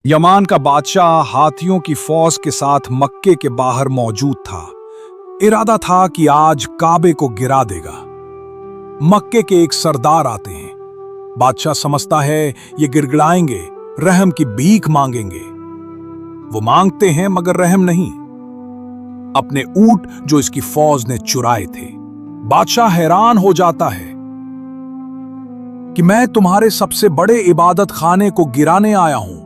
यमान का बादशाह हाथियों की फौज के साथ मक्के के बाहर मौजूद था। इरादा था कि आज काबे को गिरा देगा। मक्के के एक सरदार आते हैं। बादशाह समझता है ये गिड़गिड़ाएंगे, रहम की भीख मांगेंगे। वो मांगते हैं मगर रहम नहीं, अपने ऊंट जो इसकी फौज ने चुराए थे। बादशाह हैरान हो जाता है कि मैं तुम्हारे सबसे बड़े इबादत खाने को गिराने आया हूं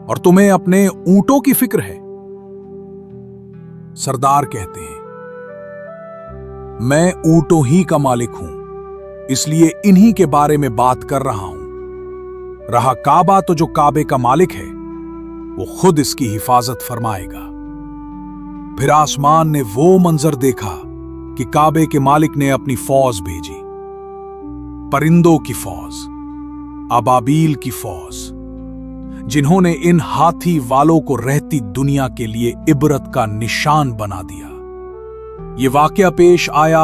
और तुम्हें अपने ऊंटों की फिक्र है। सरदार कहते हैं, मैं ऊंटों ही का मालिक हूं, इसलिए इन्हीं के बारे में बात कर रहा हूं। रहा काबा तो जो काबे का मालिक है वो खुद इसकी हिफाजत फरमाएगा। फिर आसमान ने वो मंजर देखा कि काबे के मालिक ने अपनी फौज भेजी, परिंदों की फौज, अबाबील की फौज, जिन्होंने इन हाथी वालों को रहती दुनिया के लिए इबरत का निशान बना दिया। ये वाकया पेश आया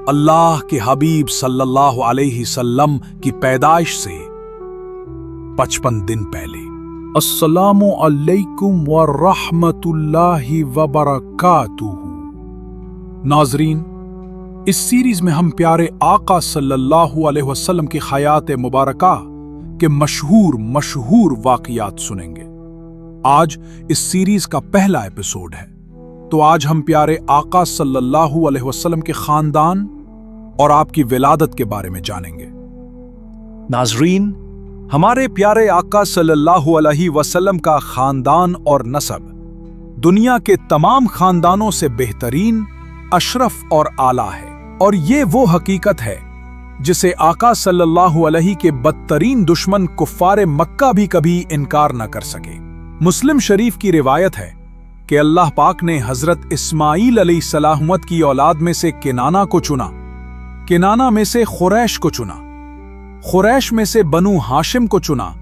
अल्लाह के हबीब सल्लल्लाहु अलैहि वसल्लम की पैदाइश से 55 दिन पहले। अस्सलामु अलैकुम व रहमतुल्लाहि व बरकातुहू। नाजरीन, इस सीरीज में हम प्यारे आका सल्लल्लाहु अलैहि वसल्लम की हयात मुबारका के मशहूर वाकयात सुनेंगे। आज इस सीरीज का पहला एपिसोड है, तो आज हम प्यारे आका सल्लल्लाहु अलैहि वसल्लम के खानदान और आपकी विलादत के बारे में जानेंगे। नाजरीन, हमारे प्यारे आका सल्लल्लाहु अलैहि वसल्लम का खानदान और नसब दुनिया के तमाम खानदानों से बेहतरीन, अशरफ और आला है, और ये वो हकीकत है जिसे आका सल्लल्लाहु अलैहि के बदतरीन दुश्मन कुफ्फारे मक्का भी कभी इनकार न कर सके। मुस्लिम शरीफ की रिवायत है कि अल्लाह पाक ने हजरत इस्माईल अलैहिस्सलाम की औलाद में से किनाना को चुना, किनाना में से खुरैश को चुना, खुरैश में से बनु हाशिम को चुना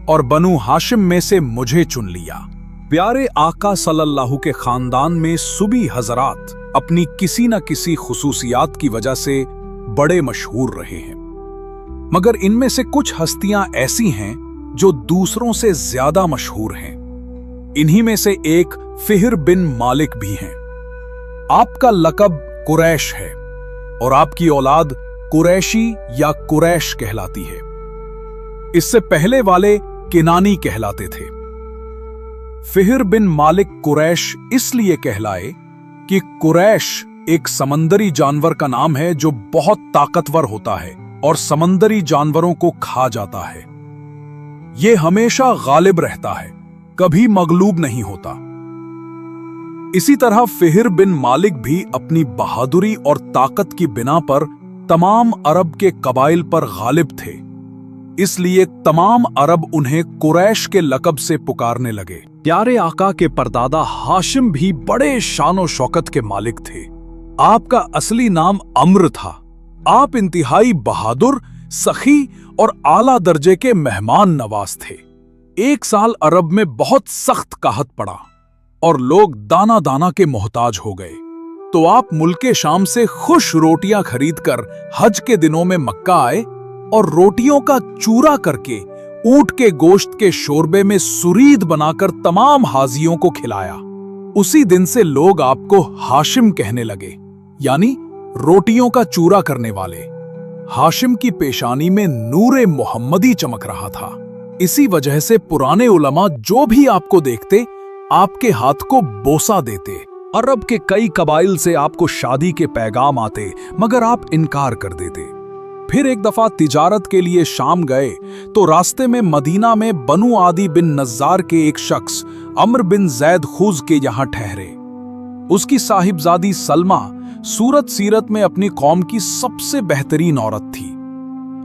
और बनु हाशिम में से मुझे चुन लिया। प्यारे आका सल्लल्लाहु के खानदान में सुबी हजरात अपनी किसी न किसी खुसूसियात की वजह से बड़े मशहूर रहे हैं, मगर इनमें से कुछ हस्तियां ऐसी हैं जो दूसरों से ज्यादा मशहूर हैं। इन्हीं में से एक फिहर बिन मालिक भी हैं। आपका लकब कुरैश है और आपकी औलाद कुरैशी या कुरैश कहलाती है। इससे पहले वाले किनानी कहलाते थे। फिहर बिन मालिक कुरैश इसलिए कहलाए कि कुरैश एक समंदरी जानवर का नाम है जो बहुत ताकतवर होता है और समंदरी जानवरों को खा जाता है। यह हमेशा गालिब रहता है, कभी मगलूब नहीं होता। इसी तरह फिहर बिन मालिक भी अपनी बहादुरी और ताकत की बिना पर तमाम अरब के कबाइल पर गालिब थे, इसलिए तमाम अरब उन्हें कुरैश के लकब से पुकारने लगे। प्यारे आका के परदादा हाशिम भी बड़े शानो शौकत के मालिक थे। आपका असली नाम अम्र था। आप इंतहाई बहादुर, सखी और आला दर्जे के मेहमान नवाज थे। एक साल अरब में बहुत सख्त काहत पड़ा और लोग दाना दाना के मोहताज हो गए, तो आप मुल्के शाम से खुश रोटियां खरीदकर हज के दिनों में मक्का आए और रोटियों का चूरा करके ऊंट के गोश्त के शोरबे में सुरीद बनाकर तमाम हाजियों को खिलाया। उसी दिन से लोग आपको हाशिम कहने लगे, यानी रोटियों का चूरा करने वाले। हाशिम की पेशानी में नूरे मोहम्मदी चमक रहा था। इसी वजह से पुराने उलमा जो भी आपको देखते आपके हाथ को बोसा देते। अरब के कई कबाइल से आपको शादी के पैगाम आते, मगर आप इनकार कर देते। फिर एक दफा तिजारत के लिए शाम गए तो रास्ते में मदीना में बनु आदि बिन नज़्ज़ार के एक शख्स अम्र बिन जैद खुज के यहां ठहरे। उसकी साहिबजादी सलमा सूरत सीरत में अपनी कौम की सबसे बेहतरीन औरत थी।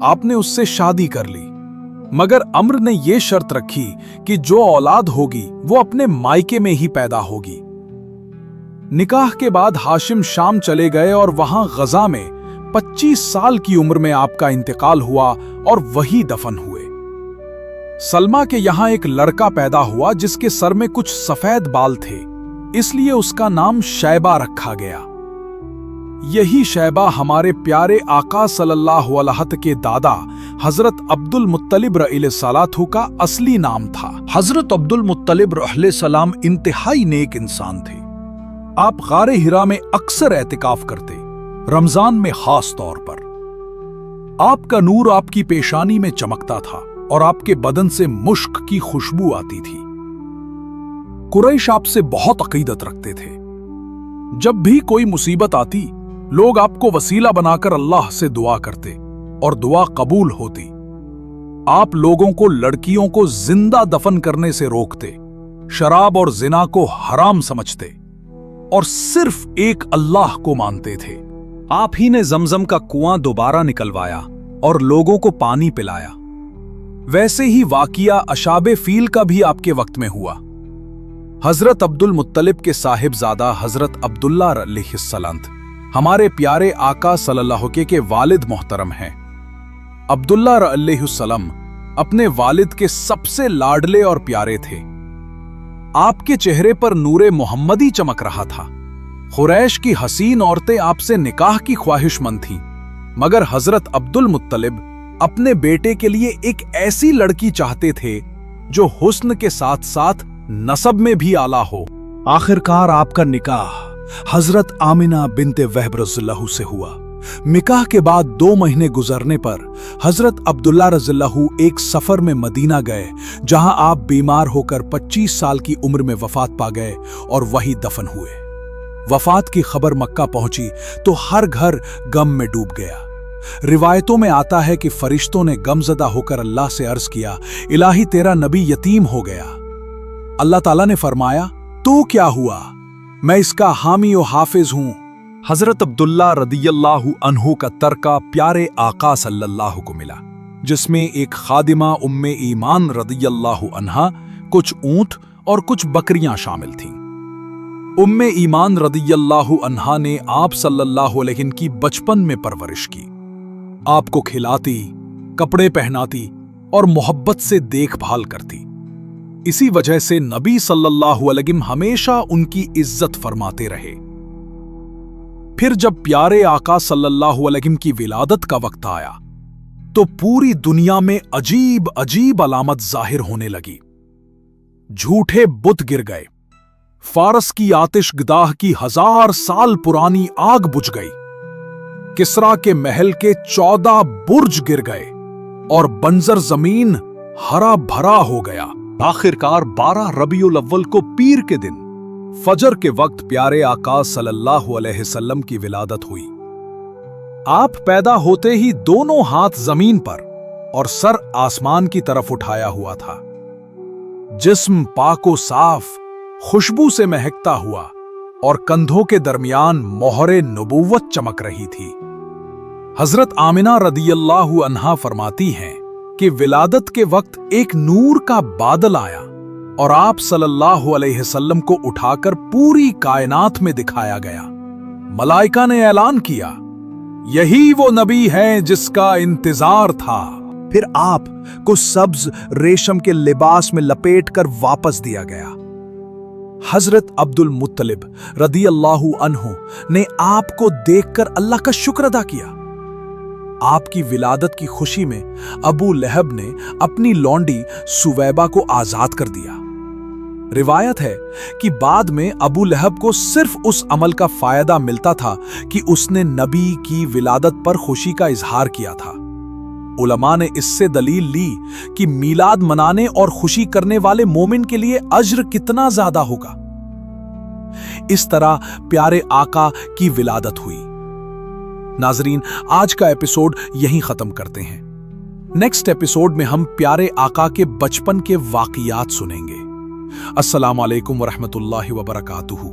आपने उससे शादी कर ली, मगर अम्र ने यह शर्त रखी कि जो औलाद होगी वो अपने मायके में ही पैदा होगी। निकाह के बाद हाशिम शाम चले गए और वहां गजा में 25 साल की उम्र में आपका इंतकाल हुआ और वही दफन हुए। सलमा के यहां एक लड़का पैदा हुआ जिसके सर में कुछ सफेद बाल थे, इसलिए उसका नाम शैबा रखा गया। यही शैबा हमारे प्यारे आका सल्लल्लाहु अलैहि के दादा हजरत अब्दुल मुत्तलिब अलैहिस्सलातु का असली नाम था। हजरत अब्दुल मुत्तलिब अलैहिस्सलाम इंतहाई नेक इंसान थे। आप गारे हिरा में अक्सर एतिकाफ करते, रमजान में खास तौर पर। आपका नूर आपकी पेशानी में चमकता था और आपके बदन से मुश्क की खुशबू आती थी। कुरैश आपसे बहुत अकीदत रखते थे। जब भी कोई मुसीबत आती, लोग आपको वसीला बनाकर अल्लाह से दुआ करते और दुआ कबूल होती। आप लोगों को लड़कियों को जिंदा दफन करने से रोकते, शराब और जिना को हराम समझते और सिर्फ एक अल्लाह को मानते थे। आप ही ने जमजम का कुआं दोबारा निकलवाया और लोगों को पानी पिलाया। वैसे ही वाकिया अशाबे फील का भी आपके वक्त में हुआ। हजरत अब्दुल मुत्तलिब के साहिबजादा हजरत अब्दुल्ला अलैहिस्सलाम हमारे प्यारे आका सल्लल्लाहु के वालिद मोहतरम हैं। अब्दुल्ला अलैहिस्सलाम अपने वालिद के सबसे लाडले और प्यारे थे। आपके चेहरे पर नूरे मोहम्मदी चमक रहा था। खुरैश की हसीन औरतें आपसे निकाह की ख्वाहिशमंद थीं, मगर हजरत अब्दुल मुत्तलिब अपने बेटे के लिए एक ऐसी लड़की चाहते थे जो हुस्न के साथ साथ नसब में भी आला हो। आखिरकार आपका निकाह हजरत आमिना बिनते वहब रज़ियल्लाहु से हुआ। निकाह के बाद 2 महीने गुजरने पर हजरत अब्दुल्ला रज़ियल्लाहु एक सफर में मदीना गए, जहां आप बीमार होकर 25 साल की उम्र में वफात पा गए और वही दफन हुए। वफात की खबर मक्का पहुंची तो हर घर गम में डूब गया। रिवायतों में आता है कि फरिश्तों ने गमजदा होकर अल्लाह से अर्ज किया, इलाही तेरा नबी यतीम हो गया। अल्लाह ताला ने फरमाया, तो क्या हुआ, मैं इसका हामी और हाफिज हूं। हजरत अब्दुल्ला रदियल्लाहु अन्हु का तरका प्यारे आका सल्लल्लाहु को मिला, जिसमें एक खादिमा उम्मे ईमान रदियल्लाहु अन्हा, कुछ ऊंट और कुछ बकरियां शामिल थीं। उम्मे ईमान रदियल्लाहु अन्हा ने आप सल्लल्लाहु अलैहि वसल्लम की बचपन में परवरिश की। आपको खिलाती, कपड़े पहनाती और मोहब्बत से देखभाल करती। इसी वजह से नबी सल्लल्लाहु अलैहि वसल्लम हमेशा उनकी इज्जत फरमाते रहे। फिर जब प्यारे आका सल्लल्लाहु अलैहि वसल्लम की विलादत का वक्त आया तो पूरी दुनिया में अजीब अजीब अलामत जाहिर होने लगी। झूठे बुत गिर गए, फारस की आतिशगदाह की 1000 साल पुरानी आग बुझ गई, किसरा के महल के 14 बुर्ज गिर गए और बंजर जमीन हरा भरा हो गया। आखिरकार 12 रबीउल अव्वल को पीर के दिन फजर के वक्त प्यारे आका सल्लल्लाहु अलैहि वसल्लम की विलादत हुई। आप पैदा होते ही दोनों हाथ जमीन पर और सर आसमान की तरफ उठाया हुआ था। जिस्म पाको साफ खुशबू से महकता हुआ और कंधों के दरमियान मोहरे नबूवत चमक रही थी। हजरत आमिना रदियल्लाहु अन्हा फरमाती हैं कि विलादत के वक्त एक नूर का बादल आया और आप सल्लल्लाहु अलैहि वसल्लम को उठाकर पूरी कायनात में दिखाया गया। मलाइका ने ऐलान किया, यही वो नबी है जिसका इंतजार था। फिर आप को सब्ज रेशम के लिबास में लपेटकर वापस दिया गया। हजरत अब्दुल मुत्तलिब रदियल्लाहु अन्हु ने आपको देखकर अल्लाह का शुक्र अदा किया। आपकी विलादत की खुशी में अबू लहब ने अपनी लौंडी सुवैबा को आजाद कर दिया। रिवायत है कि बाद में अबू लहब को सिर्फ उस अमल का फायदा मिलता था कि उसने नबी की विलादत पर खुशी का इजहार किया था। उलमा ने इससे दलील ली कि मीलाद मनाने और खुशी करने वाले मोमिन के लिए अज्र कितना ज्यादा होगा। इस तरह प्यारे आका की विलादत हुई। नाजरीन, आज का एपिसोड यहीं खत्म करते हैं। नेक्स्ट एपिसोड में हम प्यारे आका के बचपन के वाकयात सुनेंगे। अस्सलामु अलैकुम वरहमतुल्लाहि वबरकातुहू।